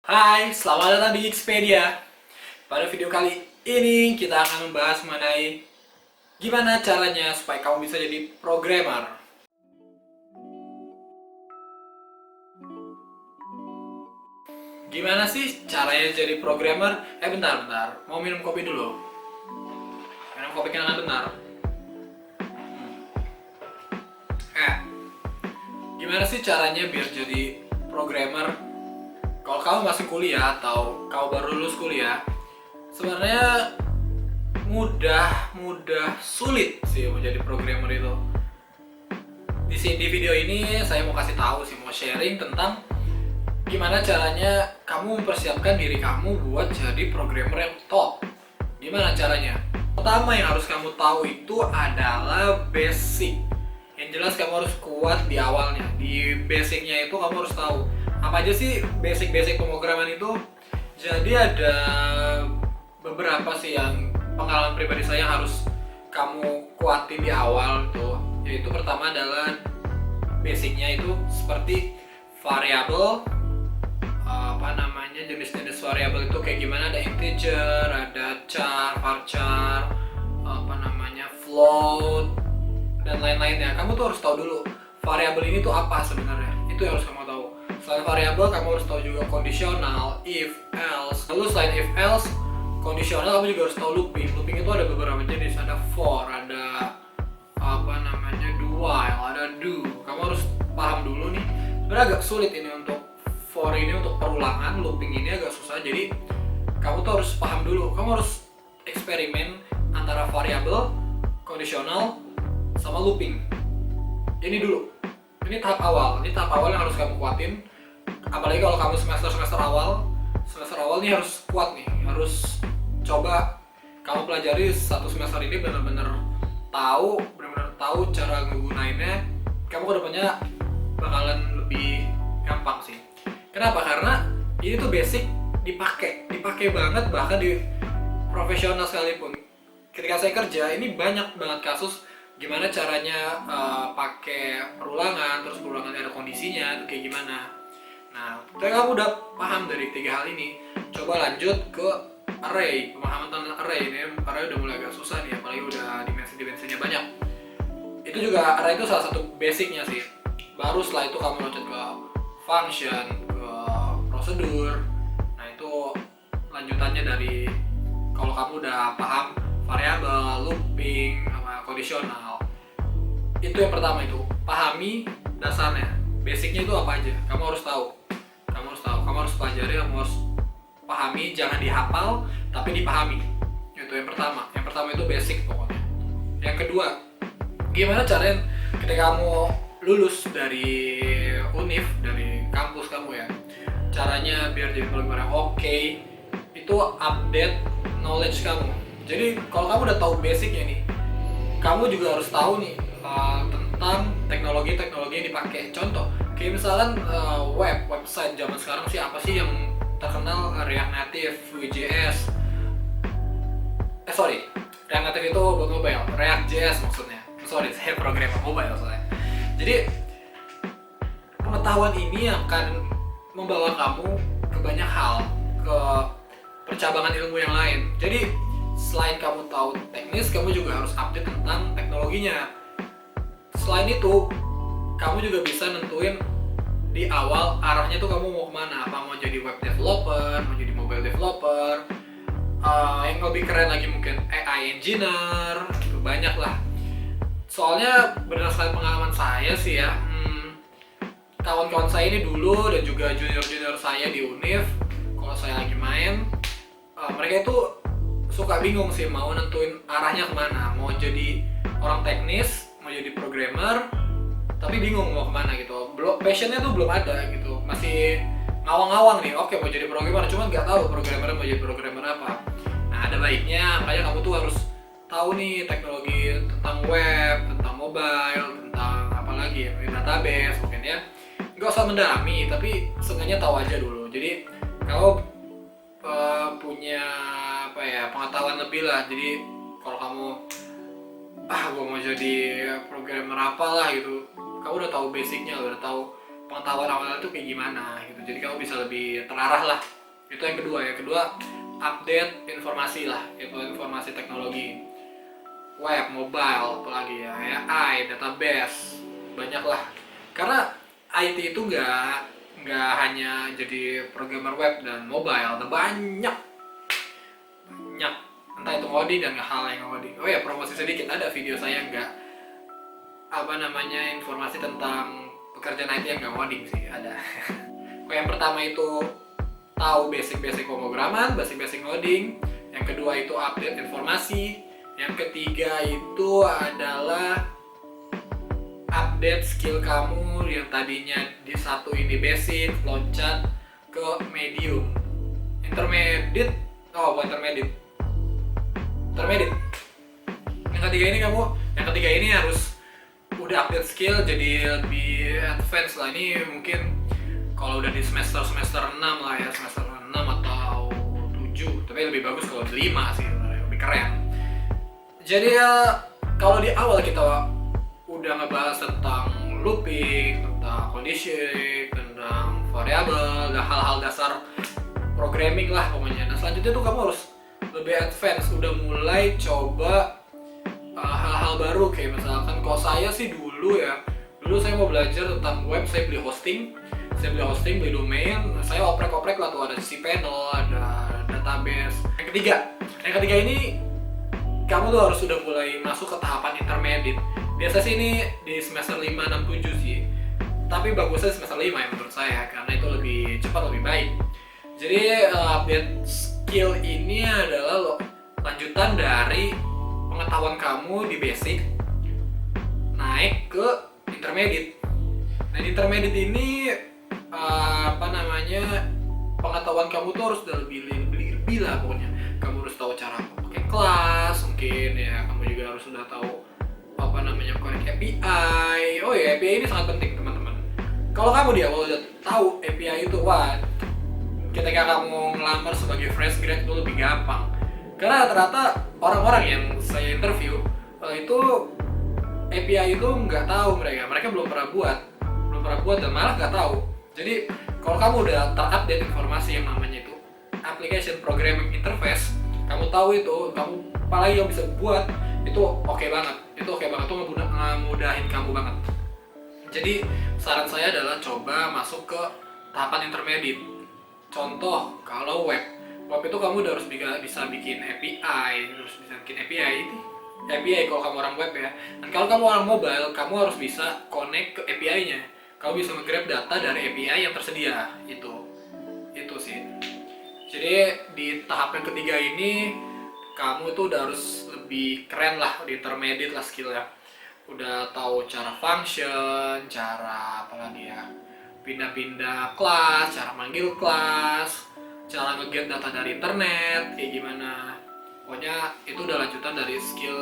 Hai, selamat datang di Xpedia. Pada video kali ini kita akan membahas mengenai gimana caranya supaya kamu bisa jadi programmer. Gimana sih caranya jadi programmer? Bentar. Mau minum kopi dulu. Minum kopi kenangan benar. Eh, Gimana sih caranya biar jadi programmer? Kalau kamu masih kuliah atau kamu baru lulus kuliah, sebenarnya mudah sulit sih menjadi programmer itu. Di video ini saya mau kasih tahu sih, mau sharing tentang gimana caranya kamu mempersiapkan diri kamu buat jadi programmer yang top. Gimana caranya? Pertama yang harus kamu tahu itu adalah basic. Yang jelas kamu harus kuat di awalnya. Di basicnya itu kamu harus tahu apa aja sih basic pemrograman itu. Jadi ada beberapa sih yang pengalaman pribadi saya harus kamu kuatin di awal tuh. Yaitu pertama adalah basicnya itu seperti variabel, jenis-jenis variabel itu kayak gimana, ada integer, ada char, varchar, float, dan lain-lainnya. Kamu tuh harus tahu dulu variabel ini tuh apa sebenarnya. Itu yang harus kamu tahu. Selain variabel, kamu harus tahu juga kondisional, if, else. Lalu selain if, else, kondisional, kamu juga harus tahu looping. Looping itu ada beberapa jenis, ada for, ada do while, ada do. Kamu harus paham dulu nih. Sebenarnya agak sulit ini untuk for ini, untuk perulangan. Looping ini agak susah, jadi kamu tuh harus paham dulu. Kamu harus eksperimen antara variabel, kondisional, sama looping. Ini dulu. Ini tahap awal yang harus kamu kuatin. Apalagi kalau kamu semester awal nih harus kuat nih. Harus coba kamu pelajari satu semester ini benar-benar tahu cara ngegunainnya. Kamu kedepannya bakalan lebih gampang sih. Kenapa? Karena ini tuh basic dipakai banget, bahkan di profesional sekalipun. Ketika saya kerja, ini banyak banget kasus gimana caranya pakai perulangan, terus perulangannya ada kondisinya, kayak gimana. Nah, ketika kamu udah paham dari tiga hal ini, coba lanjut ke array, pemahaman tentang array. Ini array udah mulai agak susah nih, apalagi udah dimensinya banyak. Itu juga array itu salah satu basicnya sih. Baru setelah itu kamu lanjut ke function, ke prosedur. Nah, itu lanjutannya dari kalau kamu udah paham variabel, looping, sama kondisional. Itu yang pertama, itu pahami dasarnya. Basicnya itu apa aja, kamu harus tahu. Kamu harus pelajari, kamu harus pahami, jangan dihafal tapi dipahami. Itu yang pertama itu basic pokoknya. Yang kedua, gimana caranya ketika kamu lulus dari univ, dari kampus kamu ya, caranya biar jadi programmer yang oke, itu update knowledge kamu. Jadi kalau kamu udah tahu basicnya nih, kamu juga harus tahu nih tentang teknologi yang dipakai. Contoh, kayak misalkan website zaman sekarang sih apa sih yang terkenal? React Native, Vue.js. React Native itu buat mobile, React.js maksudnya. Saya programmer mobile soalnya. Jadi pengetahuan ini akan membawa kamu ke banyak hal, ke percabangan ilmu yang lain. Jadi selain kamu tahu teknis, kamu juga harus update tentang teknologinya. Selain itu, kamu juga bisa nentuin di awal arahnya tuh kamu mau kemana. Apa mau jadi web developer, mau jadi mobile developer, yang lebih keren lagi mungkin AI engineer, itu banyak lah. Soalnya berdasarkan pengalaman saya sih ya, kawan-kawan saya ini dulu dan juga junior saya di univ, kalau saya lagi main, mereka itu suka bingung sih mau nentuin arahnya kemana. Mau jadi orang teknis, mau jadi programmer, tapi bingung mau kemana gitu. Passionnya tuh belum ada gitu, masih ngawang-ngawang nih. Oke, mau jadi programmer, cuma nggak tahu programmer mau jadi programmer apa. Nah, ada baiknya makanya kamu tuh harus tahu nih teknologi tentang web, tentang mobile, tentang apa lagi ya, database mungkin ya. Nggak usah mendalami, tapi seenggaknya tahu aja dulu. Jadi kamu punya pengetahuan lebih lah. Jadi kalau kamu gue mau jadi programmer apalah gitu, kamu udah tahu basicnya, udah tahu pengetahuan awalnya tuh kayak gimana gitu. Jadi kamu bisa lebih terarah lah Itu yang kedua. Yang kedua, update informasi lah, itu informasi teknologi, web, mobile, apalagi ya, AI, database, banyak lah. Karena IT itu nggak hanya jadi programmer web dan mobile, ada banyak, entah itu ngoding dan hal yang ngoding. Oh ya, promosi sedikit, ada video saya informasi tentang pekerjaan IT yang nggak ngoding sih, ada. Yang pertama itu tahu basic pemrograman, basic ngoding. Yang kedua itu update informasi. Yang ketiga itu adalah update skill kamu yang tadinya di satu ini basic, loncat ke medium, intermediate. Yang ketiga ini harus udah update skill jadi lebih advance lah. Ini mungkin kalau udah di semester 6 lah ya, semester 6 atau 7, tapi lebih bagus kalau di 5 sih, lebih keren. Jadi ya, kalau di awal kita udah ngebahas tentang looping, tentang conditioning, tentang variabel, dan hal-hal dasar programming lah pokoknya. Nah selanjutnya tuh kamu harus lebih advance, udah mulai coba hal-hal baru. Kayak misalkan kalau saya sih dulu saya mau belajar tentang web, saya beli hosting, beli domain, saya oprek-oprek lah tuh, ada cPanel, ada database. Yang ketiga ini kamu tuh harus sudah mulai masuk ke tahapan intermediate. Biasa sih ini di semester 5, 6, 7 sih, tapi bagusnya semester 5 ya menurut saya, karena itu lebih cepat, lebih baik. Jadi update skill ini adalah lanjutan dari pengetahuan kamu di basic naik ke intermediate. Nah di intermediate ini pengetahuan kamu tuh harus udah lebih lah pokoknya. Kamu harus tahu cara pakai kelas, mungkin ya kamu juga harus sudah tahu connect API. Oh ya, API ini sangat penting teman-teman. Kalau kamu di awal udah tahu API itu, ketika kamu ngelamar sebagai fresh grad itu lebih gampang. Karena rata-rata orang-orang yang saya interview itu API itu nggak tahu, mereka belum pernah buat dan malah nggak tahu. Jadi kalau kamu udah terupdate informasi yang namanya itu application programming interface, kamu tahu itu, kamu apalagi yang bisa buat itu oke banget, itu ngemudahin kamu banget. Jadi saran saya adalah coba masuk ke tahapan intermediate. Contoh kalau web itu kamu udah harus bisa bikin API, API kalau kamu orang web ya. Dan kalau kamu orang mobile, kamu harus bisa connect ke API-nya. Kamu bisa nge-grab data dari API yang tersedia. Itu sih. Jadi di tahap yang ketiga ini kamu tuh udah harus lebih keren lah, di intermediate lah skillnya. Udah tahu cara function, cara pindah-pindah kelas, cara manggil kelas, cara nge-get data dari internet, kayak gimana. Pokoknya itu udah lanjutan dari skill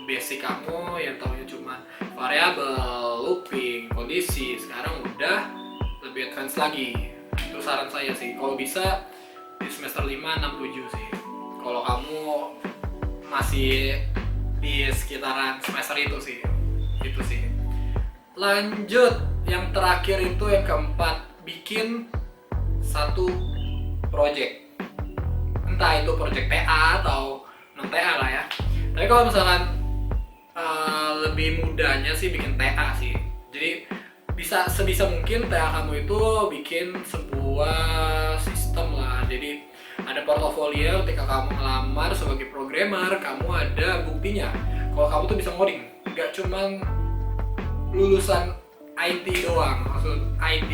basic kamu yang taunya cuma variabel, looping, kondisi. Sekarang udah lebih advance lagi. Itu saran saya sih, kalau bisa di semester 5, 6, 7 sih. Kalau kamu masih di sekitaran semester itu sih. Lanjut, yang terakhir itu yang keempat, bikin satu project. Entah itu project TA atau non TA lah ya. Tapi kalau misalkan lebih mudahnya sih bikin TA sih. Jadi sebisa mungkin TA kamu itu bikin sebuah sistem lah. Jadi ada portofolio ketika kamu ngelamar sebagai programmer, kamu ada buktinya kalau kamu tuh bisa ngoding. Gak cuman lulusan IT doang, maksud IT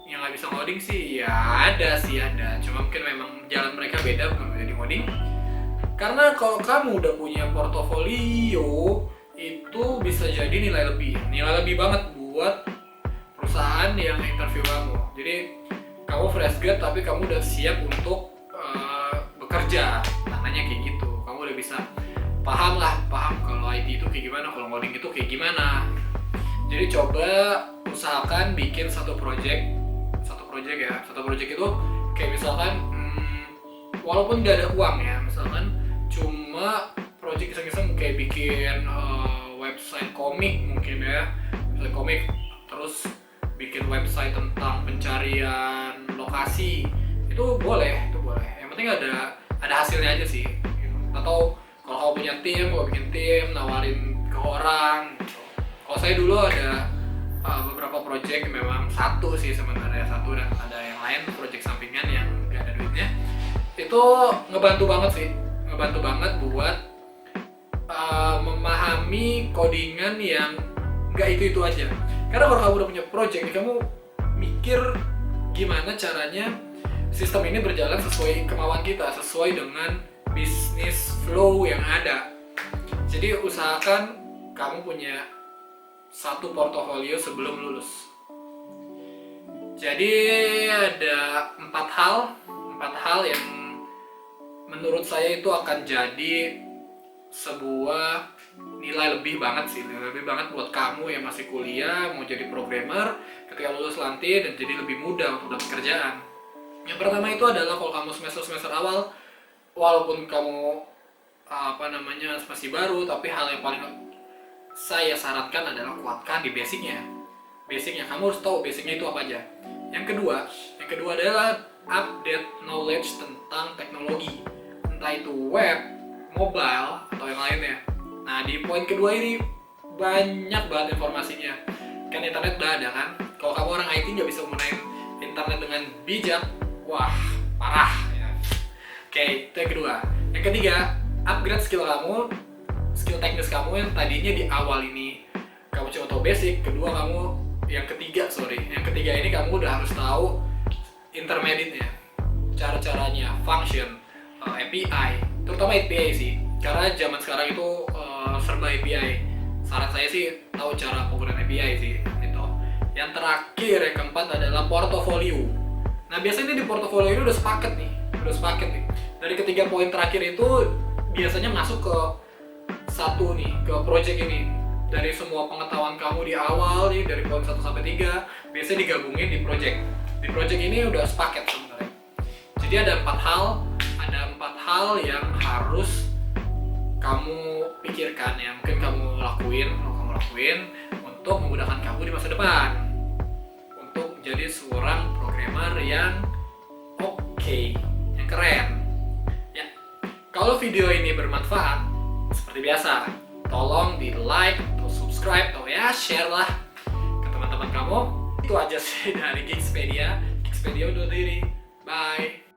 yang nggak bisa ngoding sih ya ada. Cuma mungkin memang jalan mereka beda, bukan menjadi ngoding. Karena kalau kamu udah punya portofolio, itu bisa jadi nilai lebih banget buat perusahaan yang interview kamu. Jadi kamu fresh grad tapi kamu udah siap untuk bekerja, tandanya kayak gitu. Kamu udah bisa paham kalau IT itu kayak gimana, kalau ngoding itu kayak gimana. Jadi coba usahakan bikin satu project itu kayak misalkan walaupun nggak ada uang ya, misalkan cuma project iseng-iseng kayak bikin website komik mungkin ya, website komik, terus bikin website tentang pencarian lokasi, itu boleh. tim, nawarin ke orang gitu. Kalau saya dulu ada beberapa project, memang satu sih sebenarnya, satu, dan ada yang lain project sampingan yang gak ada duitnya. Itu ngebantu banget sih, ngebantu banget buat memahami codingan yang gak itu aja. Karena kalau kamu udah punya project nih, kamu mikir gimana caranya sistem ini berjalan sesuai kemauan kita, sesuai dengan bisnis flow yang ada. Jadi usahakan kamu punya satu portofolio sebelum lulus. Jadi ada 4 hal yang menurut saya itu akan jadi sebuah nilai lebih banget buat kamu yang masih kuliah mau jadi programmer ketika lulus nanti, dan jadi lebih mudah untuk dapat kerjaan. Yang pertama itu adalah kalau kamu semester awal, walaupun kamu masih baru, tapi hal yang paling saya sarankan adalah kuatkan di basicnya. Kamu harus tahu basicnya itu apa aja. Yang kedua adalah update knowledge tentang teknologi, entah itu web, mobile, atau yang lainnya. Nah, di poin kedua ini banyak banget informasinya. Kan internet udah ada kan? Kalau kamu orang IT nggak bisa menggunakan internet dengan bijak, wah, parah ya. Oke, itu yang kedua. Yang ketiga, upgrade skill teknis kamu yang tadinya di awal ini kamu cuma tahu basic. Yang ketiga ini kamu udah harus tahu intermediate-nya, cara-caranya, function, API, terutama API sih, karena zaman sekarang itu serba API. Saran saya sih tahu cara penggunaan API sih itu. Yang terakhir, yang keempat adalah portofolio. Nah, biasanya di portofolio ini udah sepaket nih. Dari ketiga poin terakhir itu biasanya masuk ke ke project ini. Dari semua pengetahuan kamu di awal nih, dari poin 1 sampai 3, biasanya digabungin di project. Di project ini udah sepaket sebenarnya. Jadi ada 4 hal yang harus kamu pikirkan, yang mungkin kamu lakuin untuk memudahkan kamu di masa depan untuk menjadi seorang programmer yang oke, yang keren. Ya, kalau video ini bermanfaat, seperti biasa, tolong di like atau subscribe atau ya share lah ke teman-teman kamu. Itu aja sih dari Geekspedia undur diri. Bye.